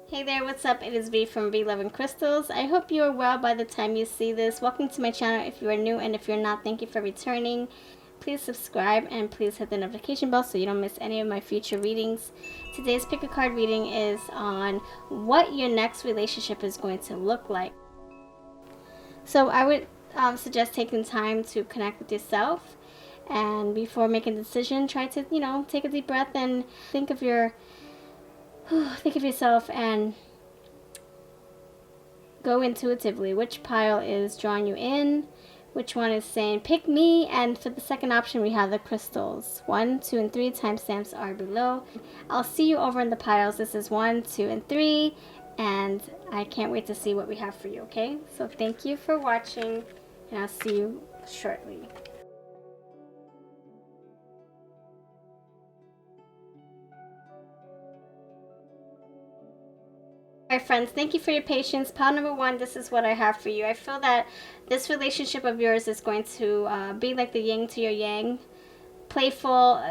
Hey there, what's up? It is V from V Love and Crystals. I hope you are well by the time you see this. Welcome to my channel if you are new, and if you're not, thank you for returning. Please subscribe and please hit the notification bell so you don't miss any of my future readings. Today's pick a card reading is on what your next relationship is going to look like. So I would suggest taking time to connect with yourself, and before making a decision, try to, take a deep breath and think of yourself and go intuitively. Which pile is drawing you in? Which one is saying pick me? And for the second option, we have the crystals. 1, 2, and 3 timestamps are below. I'll see you over in the piles. This is 1, 2, and 3, and I can't wait to see what we have for you. Okay, so thank you for watching, and I'll see you shortly. Alright friends, thank you for your patience. Pile number 1, this is what I have for you. I feel that this relationship of yours is going to be like the yin to your yang. Playful,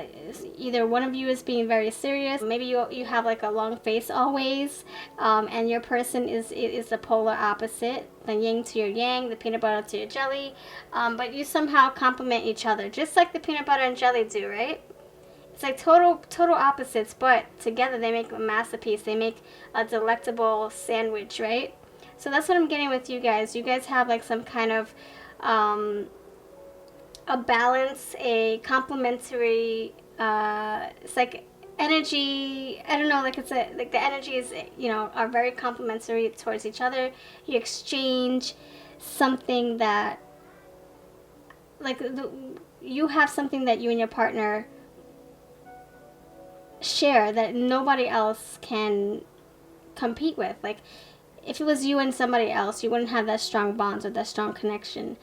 either one of you is being very serious. Maybe you have like a long face always, and your person is the polar opposite. The yin to your yang, the peanut butter to your jelly. But you somehow complement each other, just like the peanut butter and jelly do, right? It's like total opposites, but together they make a masterpiece. They make a delectable sandwich, right? So that's what I'm getting with you guys. You guys have like some kind of a balance, a complementary, it's like energy. I don't know, like like the energy is, are very complementary towards each other. You exchange something that, like, you have something that you and your partner share that nobody else can compete with. Like, if it was you and somebody else, you wouldn't have that strong bond or that strong connection.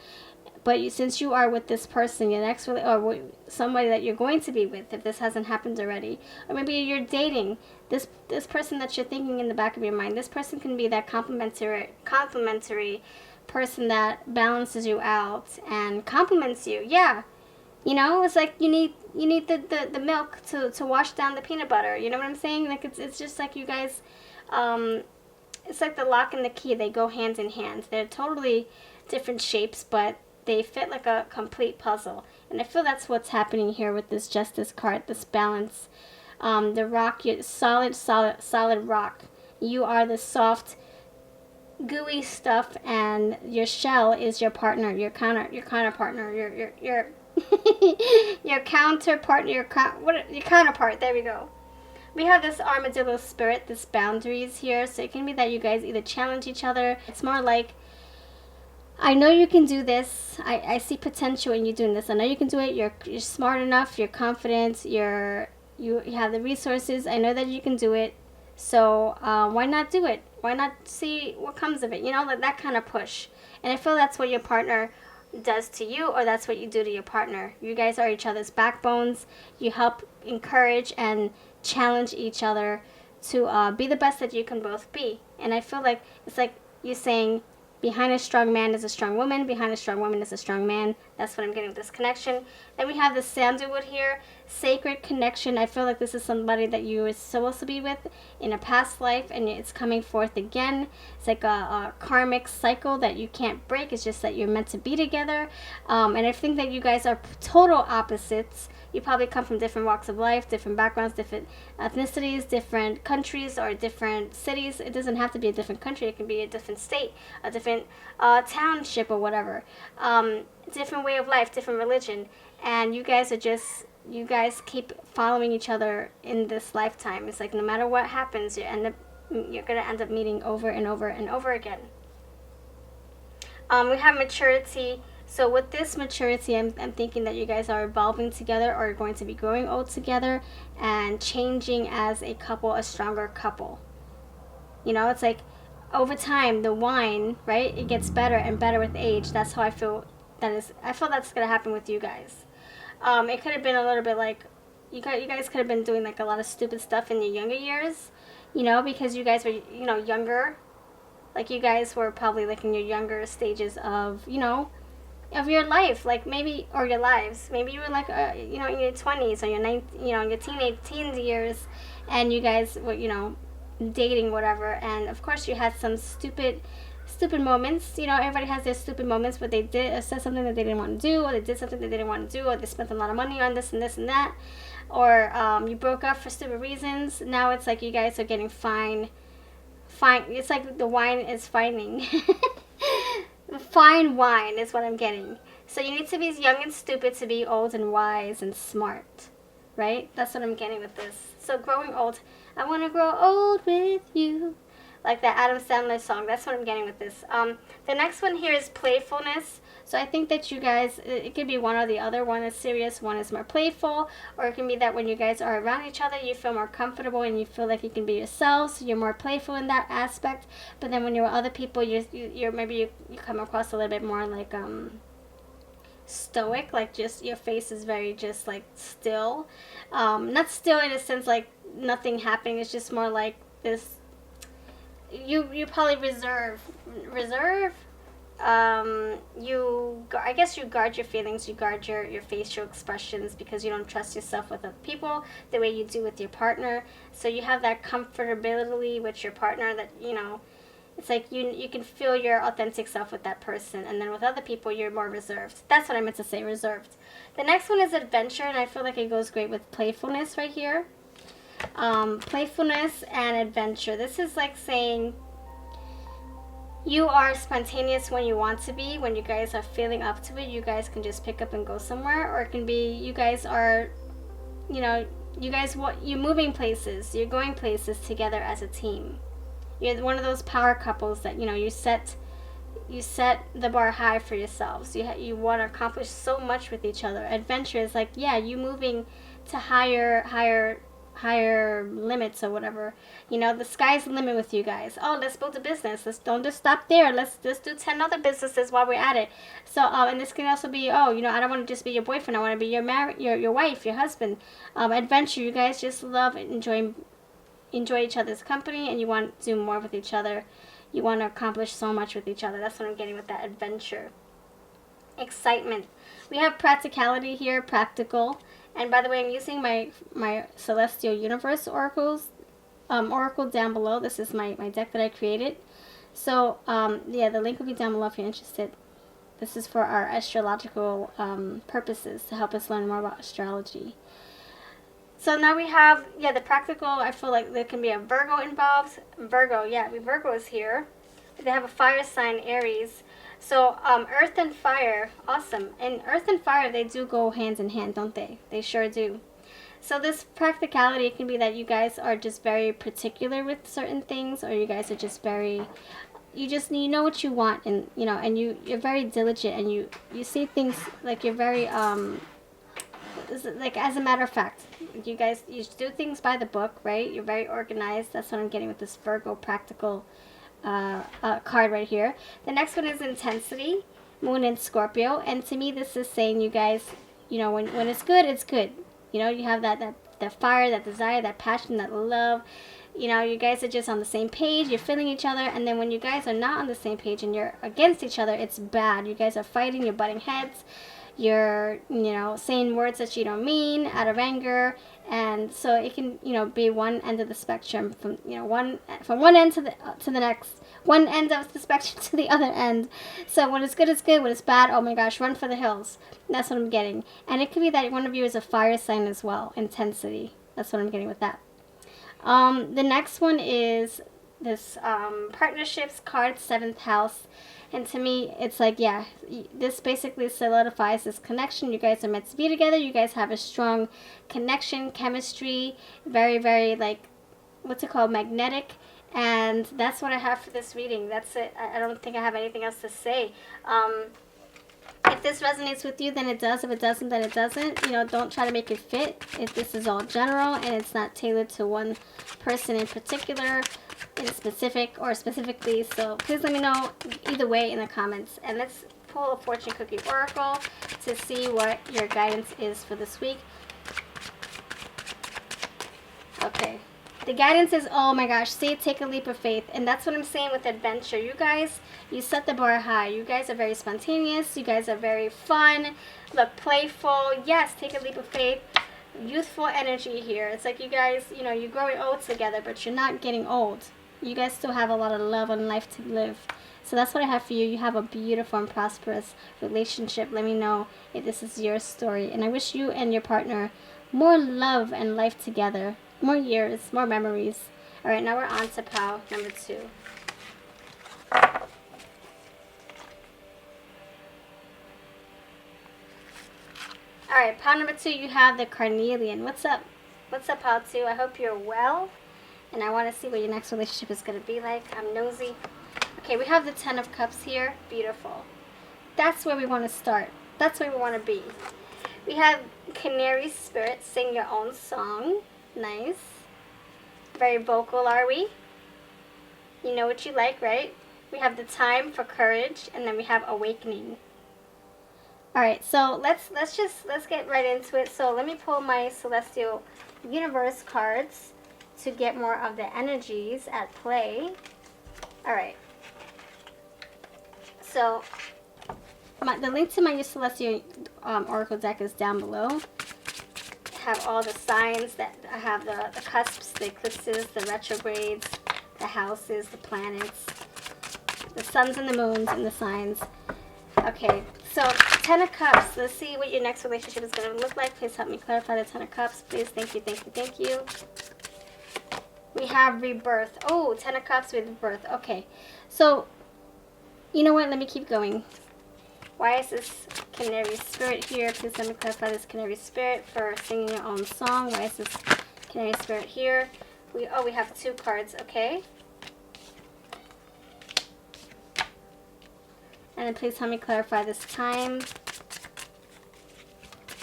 But since you are with this person, your next or somebody that you're going to be with, if this hasn't happened already, or maybe you're dating this person that you're thinking in the back of your mind, this person can be that complementary person that balances you out and compliments you. Yeah, it's like you need the milk to wash down the peanut butter. You know what I'm saying? Like, it's just like you guys, it's like the lock and the key. They go hand in hand. They're totally different shapes, but they fit like a complete puzzle. And I feel that's what's happening here with this Justice card, this balance. The rock, you're solid rock. You are the soft, gooey stuff, and your shell is your partner, your counterpart, your counterpart. There we go. We have this armadillo spirit, this boundaries here. So it can be that you guys either challenge each other. It's more like, I know you can do this. I see potential in you doing this. I know you can do it. You're smart enough. You're confident. You have the resources. I know that you can do it. So why not do it? Why not see what comes of it? Like that kind of push. And I feel that's what your partner does to you, or that's what you do to your partner. You guys are each other's backbones. You help encourage and challenge each other to be the best that you can both be. And I feel like it's like you saying, behind a strong man is a strong woman. Behind a strong woman is a strong man. That's what I'm getting with this connection. Then we have the sandalwood here. Sacred connection. I feel like this is somebody that you were supposed to be with in a past life, and it's coming forth again. It's like a karmic cycle that you can't break. It's just that you're meant to be together. And I think that you guys are total opposites. You probably come from different walks of life, different backgrounds, different ethnicities, different countries, or different cities. It doesn't have to be a different country. It can be a different state, a different township, or whatever. Different way of life, different religion. And you guys keep following each other in this lifetime. It's like no matter what happens, you're going to end up meeting over and over and over again. We have maturity. So with this maturity, I'm thinking that you guys are evolving together, or going to be growing old together and changing as a couple, a stronger couple. It's like over time, the wine, right? It gets better and better with age. That's how I feel. I feel that's going to happen with you guys. It could have been a little bit like, you guys could have been doing like a lot of stupid stuff in your younger years, because you guys were, younger. Like you guys were probably like in your younger stages of, of your life, like maybe, or your lives. Maybe you were like, in your 20s or your teens years, and you guys were, dating, whatever, and of course you had some stupid moments. You know, everybody has their stupid moments where they did or said something that they didn't want to do, or they did something they didn't want to do, or they spent a lot of money on this and this and that, or you broke up for stupid reasons. Now it's like you guys are getting fine. It's like the wine is fining. Fine wine is what I'm getting. So you need to be young and stupid to be old and wise and smart, right? That's what I'm getting with this. So growing old. I want to grow old with you. Like that Adam Sandler song. That's what I'm getting with this. The next one here is playfulness. So I think that you guys, it could be one or the other. One is serious, one is more playful. Or it can be that when you guys are around each other, you feel more comfortable and you feel like you can be yourself. So you're more playful in that aspect. But then when you're with other people, you're maybe you come across a little bit more like stoic. Like just your face is very just like still. Not still in a sense like nothing happening. It's just more like this. You probably reserve. I guess you guard your feelings, you guard your facial expressions because you don't trust yourself with other people the way you do with your partner. So you have that comfortability with your partner that, you know, it's like you can feel your authentic self with that person, and then with other people you're more reserved. That's what I meant to say, reserved. The next one is adventure, and I feel like it goes great with playfulness right here. Playfulness and adventure. This is like saying you are spontaneous when you want to be. When you guys are feeling up to it, you guys can just pick up and go somewhere. Or it can be you guys are, you know, you're moving places, you're going places together as a team. You're one of those power couples that, you know, you set the bar high for yourselves. You want to accomplish so much with each other. Adventure is like, yeah, you moving to higher limits or whatever. You know, the sky's the limit with you guys. Oh, let's build a business. Let's don't just stop there. Let's just do 10 other businesses while we're at it. So, and this can also be, oh, you know, I don't want to just be your boyfriend. I want to be your wife, your husband. Adventure. You guys just love enjoy each other's company, and you want to do more with each other. You want to accomplish so much with each other. That's what I'm getting with that adventure. Excitement. We have practicality here, practical. And by the way, I'm using my Celestial Universe oracles, oracle down below. This is my deck that I created. So, yeah, the link will be down below if you're interested. This is for our astrological purposes to help us learn more about astrology. So now we have, yeah, the practical. I feel like there can be a Virgo involved. Virgo is here. They have a fire sign, Aries. So, earth and fire, awesome. And earth and fire, they do go hand in hand, don't they? They sure do. So this practicality can be that you guys are just very particular with certain things, or you guys are just very, you know what you want, and you know, and you're very diligent, and you see things like you're very like as a matter of fact, you do things by the book, right? You're very organized. That's what I'm getting with this Virgo practical card right here. The next one is intensity, Moon in Scorpio, and to me this is saying you guys, you know, when it's good, it's good. You know, you have that fire, that desire, that passion, that love. You know, you guys are just on the same page, you're feeling each other, and then when you guys are not on the same page and you're against each other, it's bad. You guys are fighting, you're butting heads, you're, you know, saying words that you don't mean out of anger, and so it can, you know, be one end of the spectrum from, you know, from one end to the next, one end of the spectrum to the other end. So when it's good, it's good. When it's bad, oh my gosh, run for the hills. That's what I'm getting. And it could be that one of you is a fire sign as well, intensity. That's what I'm getting with that. The next one is this partnerships card, 7th house. And to me, it's like, yeah, this basically solidifies this connection. You guys are meant to be together. You guys have a strong connection, chemistry, very, very, like, what's it called, magnetic. And that's what I have for this reading. That's it. I don't think I have anything else to say. If this resonates with you, then it does. If it doesn't, then it doesn't. You know, don't try to make it fit. If this is all general and it's not tailored to one person in particular, in specific or specifically, so please let me know either way in the comments. And let's pull a fortune cookie oracle to see what your guidance is for this week. Okay, the guidance is, oh my gosh, see, take a leap of faith. And that's what I'm saying with adventure. You guys, you set the bar high. You guys are very spontaneous. You guys are very fun, look playful. Yes, take a leap of faith. youthful energy here. It's like you guys, you know, you're growing old together, but you're not getting old. You guys still have a lot of love and life to live. So that's what I have for you. You have a beautiful and prosperous relationship. Let me know if this is your story. And I wish you and your partner more love and life together. More years, more memories. All right, now we're on to pile number 2. Alright, pile number 2, you have the Carnelian. What's up? What's up, pile 2? I hope you're well. And I want to see what your next relationship is going to be like. I'm nosy. Okay, we have the 10 of Cups here. Beautiful. That's where we want to start. That's where we want to be. We have Canary Spirit. Sing your own song. Nice. Very vocal, are we? You know what you like, right? We have the Time for Courage. And then we have Awakening. Alright, so let's get right into it. So let me pull my Celestial Universe cards to get more of the energies at play. Alright. So the link to my Celestial Oracle deck is down below. I have all the signs that I have the cusps, the eclipses, the retrogrades, the houses, the planets, the suns and the moons, and the signs. Okay, so 10 of Cups. Let's see what your next relationship is going to look like. Please help me clarify the 10 of Cups. Please, thank you, thank you, thank you. We have Rebirth. Oh, 10 of Cups with Rebirth. Okay, so you know what? Let me keep going. Why is this Canary Spirit here? Please let me clarify this Canary Spirit for singing your own song. Why is this Canary Spirit here? We have 2 cards. Okay. And then please help me clarify this time.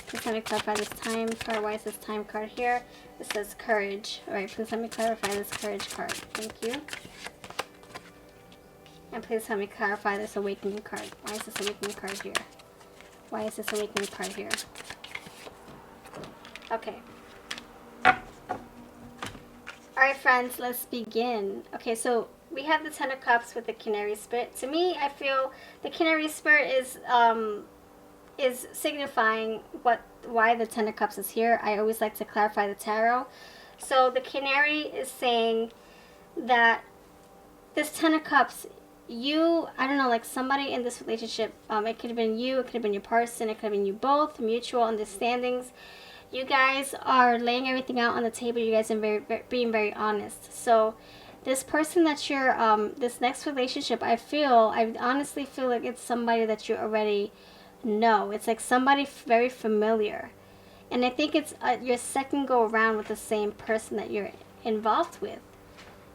Please help me clarify this time card. Why is this time card here? It says courage. Alright, please help me clarify this courage card. Thank you. And please help me clarify this awakening card. Why is this awakening card here? Why is this awakening card here? Okay. Alright, friends, let's begin. Okay, so we have the 10 of Cups with the Canary Spirit. To me, I feel the Canary Spirit is signifying why the 10 of Cups is here. I always like to clarify the tarot. So the Canary is saying that this 10 of Cups, I don't know, like somebody in this relationship, it could have been you, it could have been your person, it could have been you both, mutual understandings. You guys are laying everything out on the table. You guys are being very honest. So this person that you're, this next relationship, I honestly feel like it's somebody that you already know. It's like somebody very familiar. And I think it's your second go around with the same person that you're involved with.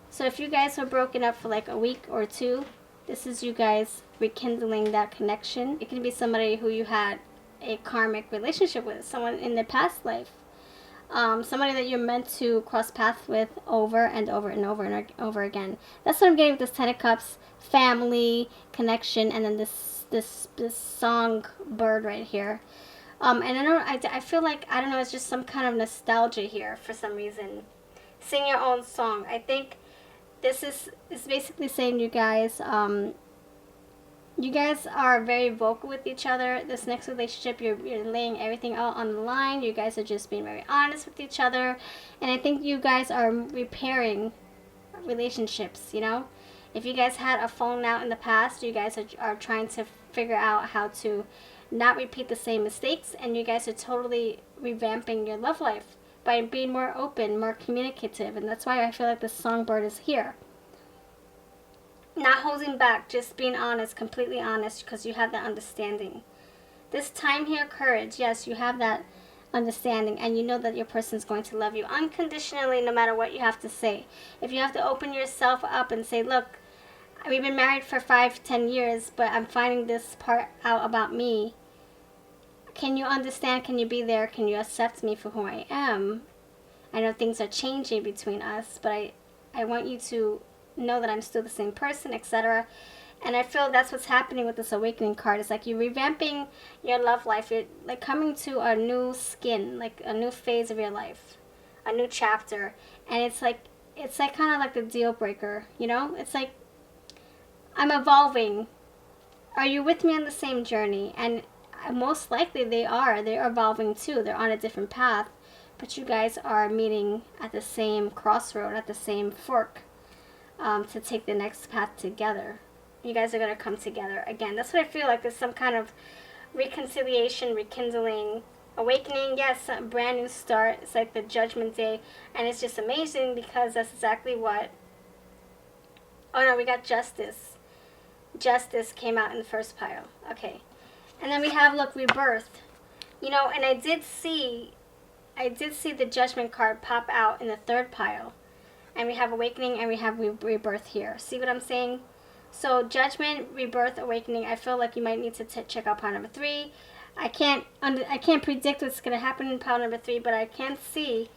So if you guys were broken up for like a week or 2, this is you guys rekindling that connection. It can be somebody who you had a karmic relationship with, someone in their past life. Somebody that you're meant to cross paths with over and over and over and over again. That's what I'm getting with this 10 of Cups, family, connection, and then this songbird right here. And I feel like, I don't know, it's just some kind of nostalgia here for some reason. Sing your own song. I think this is basically saying you guys are very vocal with each other. This next relationship, you're laying everything out on the line. You guys are just being very honest with each other. And I think you guys are repairing relationships, you know? If you guys had a falling out in the past, you guys are trying to figure out how to not repeat the same mistakes. And you guys are totally revamping your love life by being more open, more communicative. And that's why I feel like the songbird is here. Not holding back, just being honest, completely honest, because you have that understanding. This time here, courage, yes, you have that understanding, and you know that your person's going to love you unconditionally no matter what you have to say. If you have to open yourself up and say, look, we've been married for 5-10 years, but I'm finding this part out about me. Can you understand? Can you be there? Can you accept me for who I am? I know things are changing between us, but I want you to know that I'm still the same person, etc. And I feel that's what's happening with this awakening card. It's like you're revamping your love life. You're like coming to a new skin, like a new phase of your life, a new chapter. And it's like kind of like the deal breaker, you know? It's like, I'm evolving. Are you with me on the same journey? And most likely they're evolving too. They're on a different path. but you guys are meeting at the same crossroad, at the same fork, to take the next path together. You guys are going to come together again. That's what I feel like. There's some kind of reconciliation, rekindling, awakening. Yes, a brand new start. It's like the judgment day. And it's just amazing because that's exactly what... Oh no, we got justice. Justice came out in the first pile. Okay. And then we have, look, rebirth. You know, and I did see the judgment card pop out in the third pile. And we have awakening and we have rebirth here. See what I'm saying? So judgment, rebirth, awakening. I feel like you might need to check out pile number 3. I can't predict what's going to happen in pile number 3, but I can see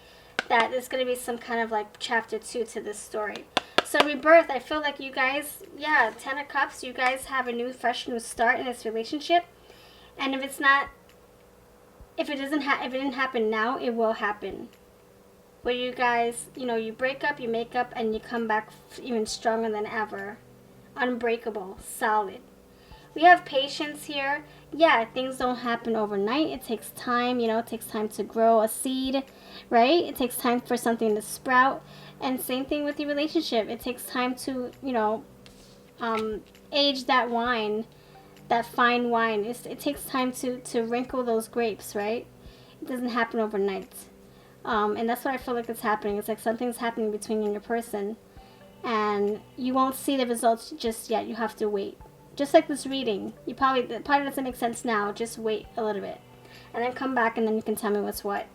that there's going to be some kind of like chapter 2 to this story. So rebirth, I feel like you guys, yeah, 10 of Cups, you guys have a new, fresh, new start in this relationship. And if it's not, if it didn't happen now, it will happen. Where you guys, you know, you break up, you make up, and you come back even stronger than ever. Unbreakable, solid. We have patience here. Yeah, things don't happen overnight. It takes time, you know, it takes time to grow a seed, right? It takes time for something to sprout. And same thing with your relationship. It takes time to, you know, age that wine, that fine wine. It takes time to wrinkle those grapes, right? It doesn't happen overnight. And that's what I feel like is happening. It's like something's happening between you and your person. And you won't see the results just yet. You have to wait. Just like this reading. It probably doesn't make sense now. Just wait a little bit. And then come back and then you can tell me what's what.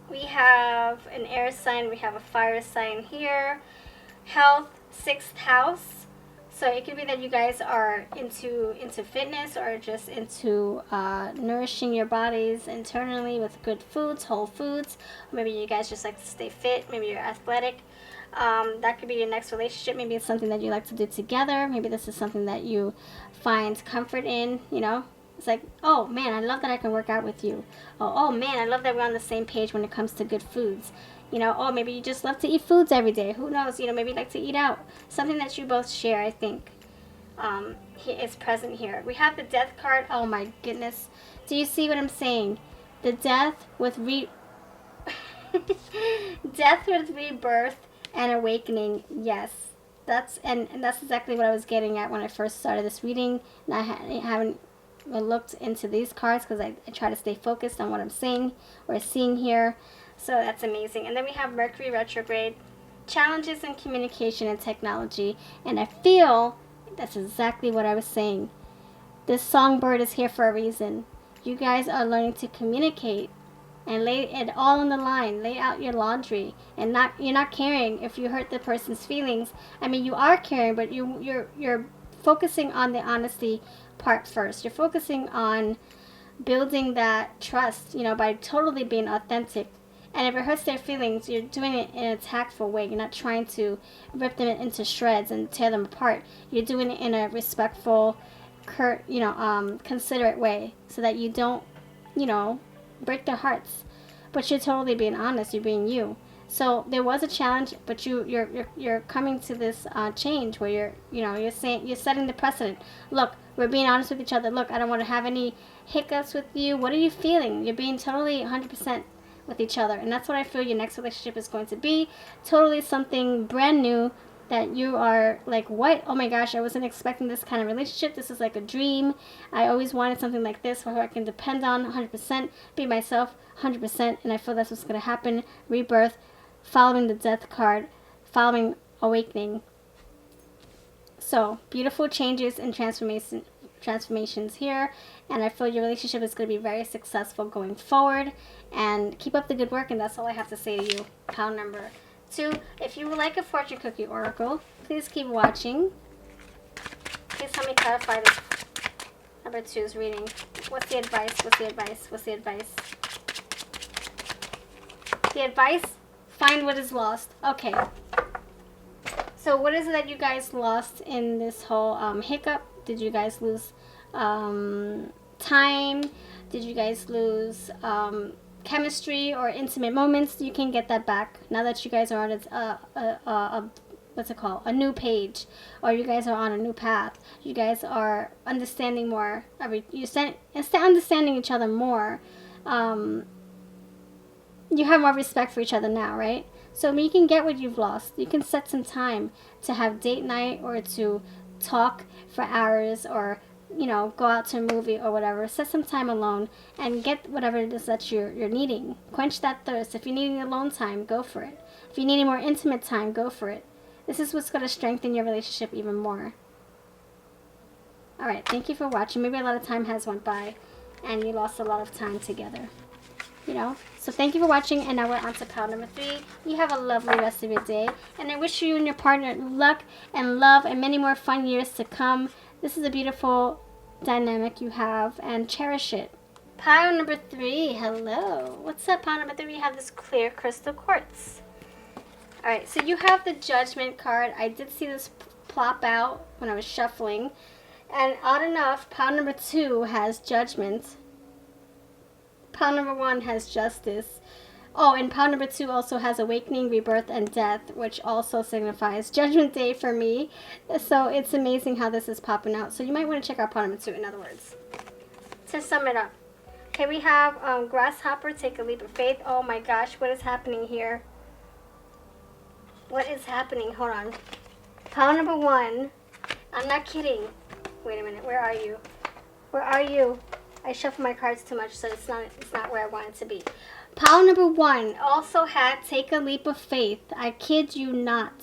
We have an air sign. We have a fire sign here. Health, 6th house. So it could be that you guys are into fitness or just into nourishing your bodies internally with good foods, whole foods. Or maybe you guys just like to stay fit. Maybe you're athletic. That could be your next relationship. Maybe it's something that you like to do together. Maybe this is something that you find comfort in, you know. It's like, oh man, I love that I can work out with you. Oh man, I love that we're on the same page when it comes to good foods. You know, oh, maybe you just love to eat foods every day. Who knows? You know, maybe you like to eat out. Something that you both share, I think, is present here. We have the death card. Oh, my goodness. Do you see what I'm saying? The death with death with rebirth and awakening. Yes. That's exactly what I was getting at when I first started this reading. And I haven't looked into these cards because I try to stay focused on what I'm saying or seeing here. So that's amazing. And then we have Mercury retrograde, challenges in communication and technology. And I feel that's exactly what I was saying. This songbird is here for a reason. You guys are learning to communicate and lay it all on the line. Lay out your laundry, and you're not caring if you hurt the person's feelings. I mean, you are caring, but you're focusing on the honesty part first. You're focusing on building that trust, you know, by totally being authentic. And if it hurts their feelings, you're doing it in a tactful way. You're not trying to rip them into shreds and tear them apart. You're doing it in a respectful, considerate way, so that you don't, you know, break their hearts. But you're totally being honest. You're being you. So there was a challenge, but you're coming to this change where you're setting the precedent. Look, we're being honest with each other. Look, I don't want to have any hiccups with you. What are you feeling? You're being totally 100% with each other, and that's what I feel your next relationship is going to be. Totally something brand new that you are like, what? Oh my gosh, I wasn't expecting this kind of relationship. This is like a dream. I always wanted something like this where I can depend on 100%, be myself 100%, and I feel that's what's going to happen. Rebirth, following the death card, following awakening. So beautiful changes and transformations here, and I feel your relationship is going to be very successful going forward. And keep up the good work, and that's all I have to say to you. Pile number 2. If you would like a fortune cookie oracle, please keep watching. Please help me clarify this number 2's reading. What's the advice? What's the advice? What's the advice? The advice? Find what is lost. Okay. So what is it that you guys lost in this whole hiccup? Did you guys lose time? Did you guys lose chemistry or intimate moments? You can get that back now that you guys are on a new page, or you guys are on a new path. You guys are understanding more. You're understanding each other more. you have more respect for each other now, right? So you can get what you've lost. You can set some time to have date night or to talk for hours or, you know, go out to a movie or whatever. Set some time alone and get whatever it is that you're needing. Quench that thirst. If you're needing alone time, go for it. If you're needing more intimate time, go for it. This is what's going to strengthen your relationship even more. Alright, thank you for watching. Maybe a lot of time has went by and you lost a lot of time together. You know? So thank you for watching, and now we're on to pile number 3. You have a lovely rest of your day, and I wish you and your partner luck and love and many more fun years to come. This is a beautiful dynamic you have, and cherish it. Pile number 3, hello. What's up, pile number 3? We have this clear crystal quartz. Alright, so you have the Judgment card. I did see this plop out when I was shuffling. And odd enough, pile number 2 has Judgment. Pile number 1 has Justice. Oh, and pile number 2 also has Awakening, Rebirth, and Death, which also signifies Judgment Day for me. So it's amazing how this is popping out. So you might want to check out pile number 2, in other words. To sum it up. Okay, we have Grasshopper, Take a Leap of Faith. Oh my gosh, what is happening here? What is happening? Hold on. Pile number 1. I'm not kidding. Wait a minute, where are you? Where are you? I shuffle my cards too much, so it's not where I want it to be. Pile number 1 also had Take a Leap of Faith. I kid you not.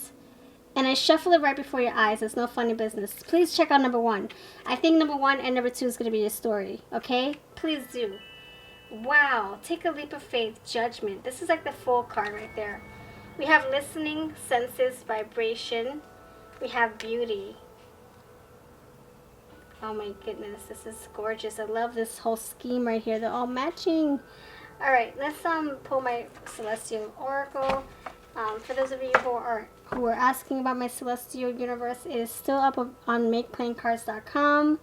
And I shuffle it right before your eyes. It's no funny business. Please check out number 1. I think number 1 and number 2 is going to be your story. Okay? Please do. Wow. Take a Leap of Faith. Judgment. This is like the full card right there. We have Listening, Senses, Vibration. We have Beauty. Oh my goodness, this is gorgeous. I love this whole scheme right here. They're all matching. All right, let's pull my Celestial Oracle. For those of you who are asking about my Celestial Universe, it is still up on MakePlayingCards.com.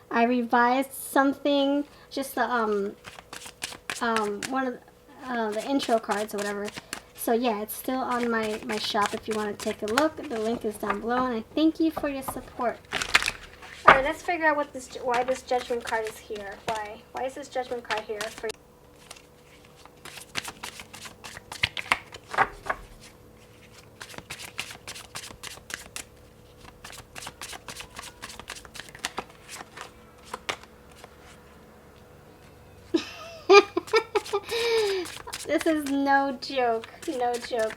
I revised something, just the one of the intro cards or whatever. So yeah, it's still on my shop if you want to take a look. The link is down below, and I thank you for your support. Alright, let's figure out why this Judgment card is here. Why is this Judgment card here for you? This is no joke. No joke.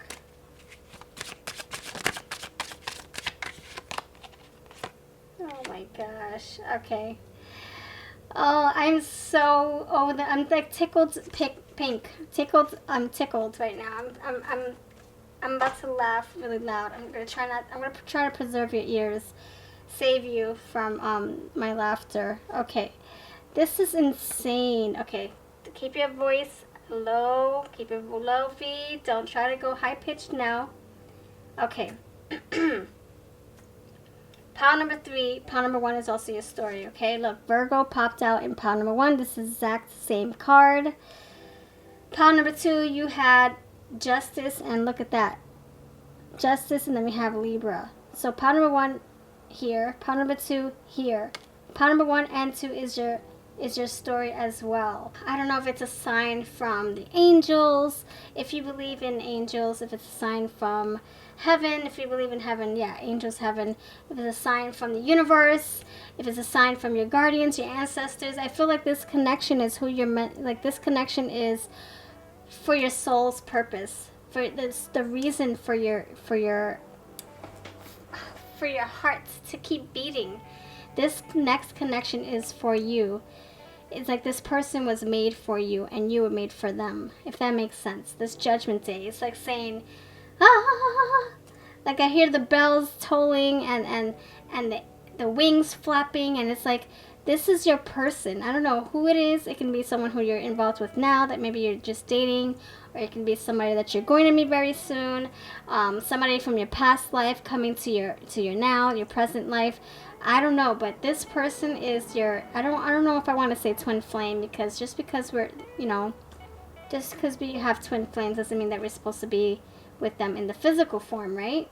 Oh my gosh. Okay. Oh, I'm so I'm like tickled pink. Tickled. I'm tickled right now. I'm about to laugh really loud. I'm gonna try to preserve your ears, save you from my laughter. Okay. This is insane. Okay. Keep your voice low. Keep it low, V. Don't try to go high pitched now. Okay. Pile number 3, pile number 1 is also your story, okay? Look, Virgo popped out in pile number 1. This is exact same card. Pile number 2, you had Justice, and look at that. Justice, and then we have Libra. So pile number 1 here, pile number 2 here. Pile number 1 and 2 is your story as well. I don't know if it's a sign from the angels, if you believe in angels, if it's a sign from heaven, if you believe in heaven, yeah, angels, heaven, if it's a sign from the universe, if it's a sign from your guardians, your ancestors. I feel like this connection is who you're meant, like this connection is for your soul's purpose, for this, the reason for your heart to keep beating. This next connection is for you. It's like this person was made for you and you were made for them, if that makes sense. This Judgment Day, it's like saying, ah, like I hear the bells tolling and the wings flapping, and it's like, this is your person. I don't know who it is. It can be someone who you're involved with now that maybe you're just dating, or it can be somebody that you're going to meet very soon, somebody from your past life coming to your now, your present life. I don't know, but this person is your, I don't know if I want to say twin flame, because just because we're, just because we have twin flames doesn't mean that we're supposed to be with them in the physical form, right?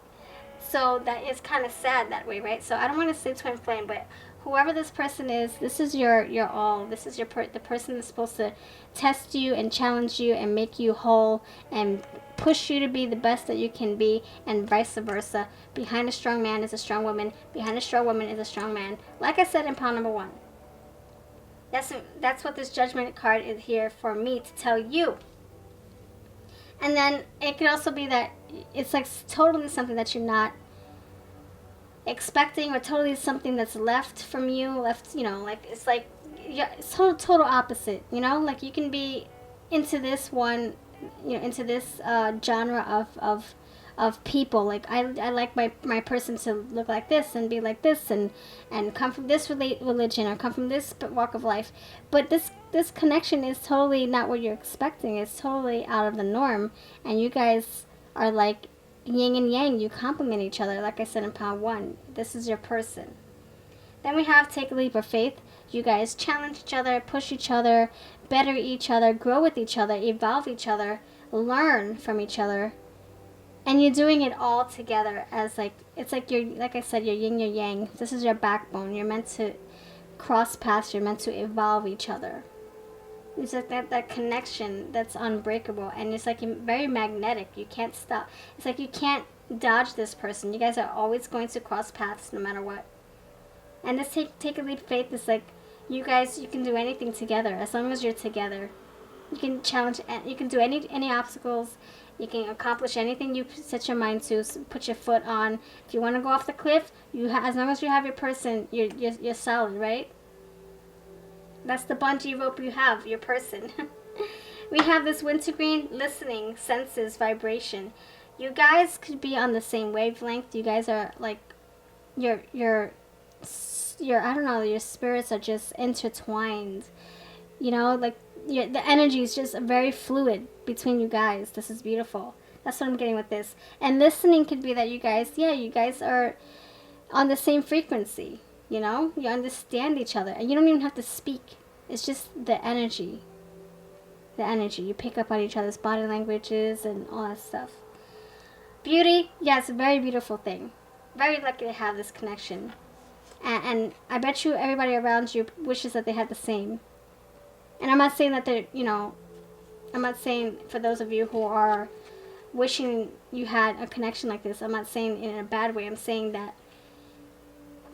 So that is kind of sad that way, right? So I don't want to say twin flame, but whoever this person is, this is your all. This is the person that's supposed to test you and challenge you and make you whole and push you to be the best that you can be, and vice versa. Behind a strong man is a strong woman. Behind a strong woman is a strong man. Like I said in pile number 1. That's what this judgment card is here for me to tell you. And then it could also be that it's like totally something that you're not expecting, or totally something that's left from you, like it's like, yeah, it's total opposite, like you can be into this one, into this genre of people. Like I like my person to look like this and be like this and come from this religion or come from this walk of life, but this connection is totally not what you're expecting. It's totally out of the norm, and you guys are like yin and yang. You complement each other, like I said in pile 1. This is your person. Then we have take a leap of faith. You guys challenge each other, push each other, better each other, grow with each other, evolve each other, learn from each other, and you're doing it all together as it's like you're, like I said, your yin, your yang. This is your backbone. You're meant to cross paths. You're meant to evolve each other. It's like that connection that's unbreakable, and it's like very magnetic. You can't stop. It's like you can't dodge this person. You guys are always going to cross paths no matter what. And this take a leap of faith is like, you can do anything together as long as you're together. You can challenge, you can do any obstacles. You can accomplish anything you set your mind to, put your foot on. If you want to go off the cliff, as long as you have your person, you're solid, right? That's the bungee rope you have, your person. We have this wintergreen, listening, senses, vibration. You guys could be on the same wavelength. You guys are like, your I don't know, your spirits are just intertwined. Like the energy is just very fluid between you guys. This is beautiful. That's what I'm getting with this. And listening could be that you guys are on the same frequency. You understand each other, and you don't even have to speak. It's just the energy. You pick up on each other's body languages and all that stuff. Beauty, yeah, it's a very beautiful thing. Very lucky to have this connection. And I bet you everybody around you wishes that they had the same. And I'm not saying that I'm not saying for those of you who are wishing you had a connection like this, I'm not saying in a bad way. I'm saying that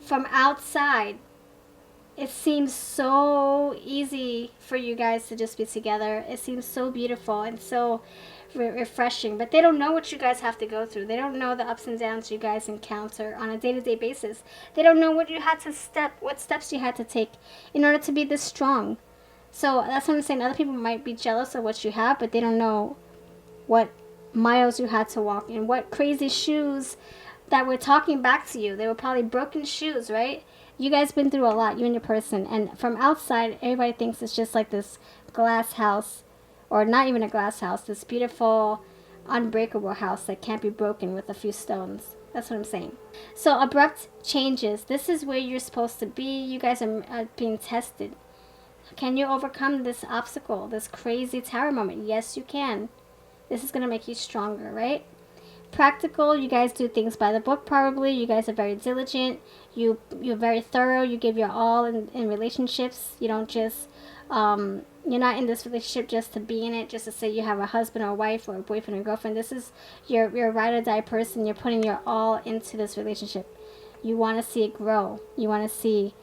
from outside, it seems so easy for you guys to just be together. It seems so beautiful and so refreshing, but they don't know what you guys have to go through. They don't know the ups and downs you guys encounter on a day-to-day basis. They don't know what steps you had to take in order to be this strong. So that's what I'm saying. Other people might be jealous of what you have, but they don't know what miles you had to walk and what crazy shoes that were talking back to you. They were probably broken shoes, right? You guys been through a lot, you and your person. And from outside, everybody thinks it's just like this glass house, or not even a glass house, this beautiful, unbreakable house that can't be broken with a few stones. That's what I'm saying. So abrupt changes. This is where you're supposed to be. You guys are being tested. Can you overcome this obstacle, this crazy tower moment? Yes, you can. This is going to make you stronger, right? Practical, you guys do things by the book probably. You guys are very diligent. You're very thorough. You give your all in relationships. You don't just, you're not in this relationship just to be in it, just to say you have a husband or a wife or a boyfriend or girlfriend. This is your ride or die person. You're putting your all into this relationship. You want to see it grow. You want to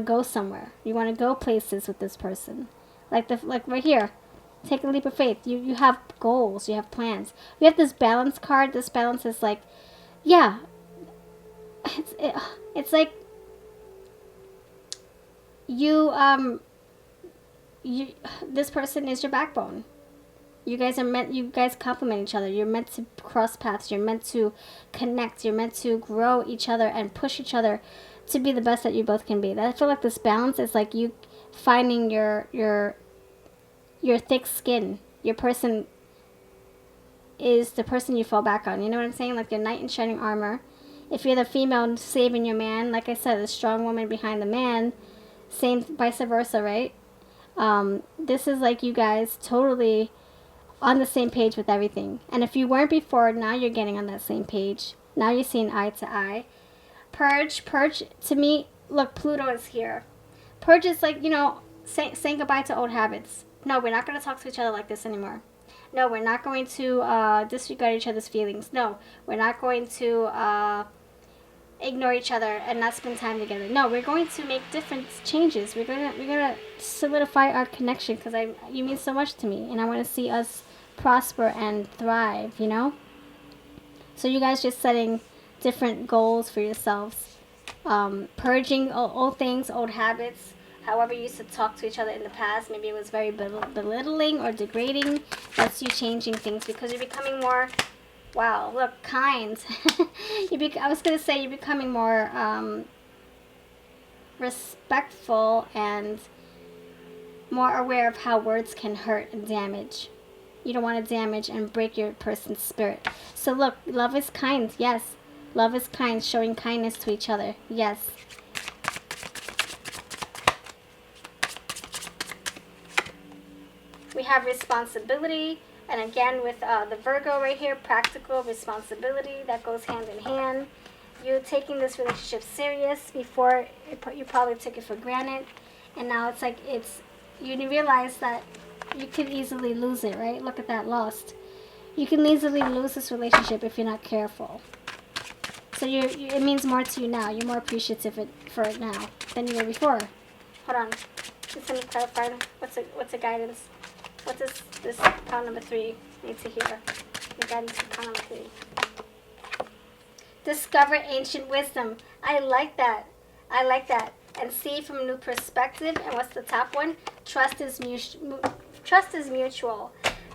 go somewhere. You want to go places with this person. Like right here. Take a leap of faith. You have goals. You have plans. We have this balance card. This balance is like, yeah, it's like you this person is your backbone. You guys complement each other. You're meant to cross paths. You're meant to connect. You're meant to grow each other and push each other to be the best that you both can be. I feel like this balance is like you finding your thick skin. Your person is the person you fall back on. You know what I'm saying? Like your knight in shining armor. If you're the female saving your man, like I said, the strong woman behind the man, same vice versa, right? This is like you guys totally on the same page with everything. And if you weren't before, now you're getting on that same page. Now you're seeing eye to eye. Purge to me, look, Pluto is here. Purge is like, you know, saying goodbye to old habits. No, we're not going to talk to each other like this anymore. No, we're not going to disregard each other's feelings. No, we're not going to ignore each other and not spend time together. No, we're going to make different changes. We're gonna solidify our connection because you mean so much to me, and I want to see us prosper and thrive. You know. So you guys just setting different goals for yourselves, purging old things, old habits. However you used to talk to each other in the past, maybe it was very belittling or degrading. That's you changing things because you're becoming more, wow, look, kind. I was going to say you're becoming more respectful and more aware of how words can hurt and damage. You don't want to damage and break your person's spirit. So look, love is kind, yes. Love is kind, showing kindness to each other, yes. We have responsibility, and again with the Virgo right here, practical responsibility, that goes hand in hand. You taking this relationship serious. Before you probably took it for granted, and now it's like you realize that you could easily lose it, right? Look at that, lost. You can easily lose this relationship if you're not careful. So it means more to you now. You're more appreciative for it now than you were before. Hold on. Just let me clarify. What's the guidance? What does this pound number 3 need to hear? The guidance for pound number 3. Discover ancient wisdom. I like that. I like that. And see from a new perspective. And what's the top one? Trust is mutual.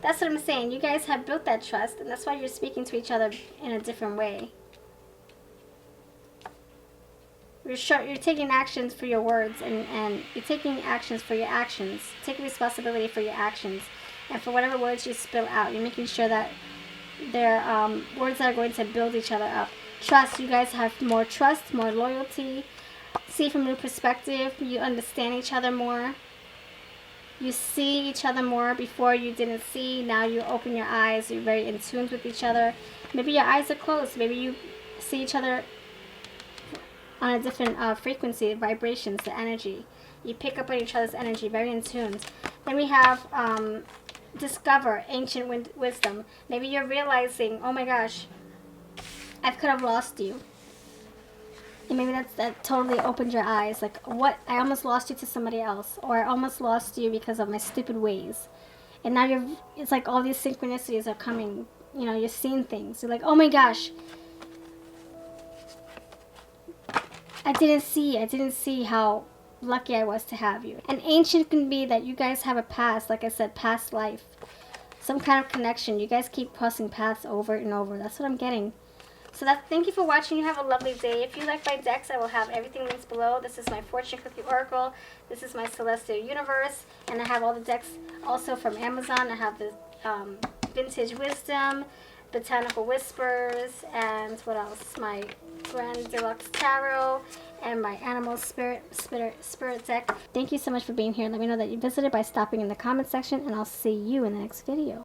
That's what I'm saying. You guys have built that trust, and that's why you're speaking to each other in a different way. You're taking actions for your words, and you're taking actions for your actions. Taking responsibility for your actions. And for whatever words you spill out, you're making sure that they're words that are going to build each other up. Trust. You guys have more trust, more loyalty. See from a new perspective. You understand each other more. You see each other more. Before you didn't see. Now you open your eyes. You're very in tune with each other. Maybe your eyes are closed. Maybe you see each other on a different frequency, vibrations, the energy. You pick up on each other's energy, very in tune. Then we have discover ancient wisdom. Maybe you're realizing, oh my gosh, I could have lost you. And maybe that totally opened your eyes. Like, what? I almost lost you to somebody else. Or I almost lost you because of my stupid ways. And now it's like all these synchronicities are coming. You know, you're seeing things. You're like, oh my gosh. I didn't see how lucky I was to have you. And ancient can be that you guys have a past, like I said, past life. Some kind of connection. You guys keep crossing paths over and over. That's what I'm getting. So thank you for watching. You have a lovely day. If you like my decks, I will have everything linked below. This is my Fortune Cookie Oracle. This is my Celestial Universe. And I have all the decks also from Amazon. I have the Vintage Wisdom, Botanical Whispers, and what else? My Grand Deluxe Tarot, and my Animal Spirit deck. Thank you so much for being here. Let me know that you visited by stopping in the comment section, and I'll see you in the next video.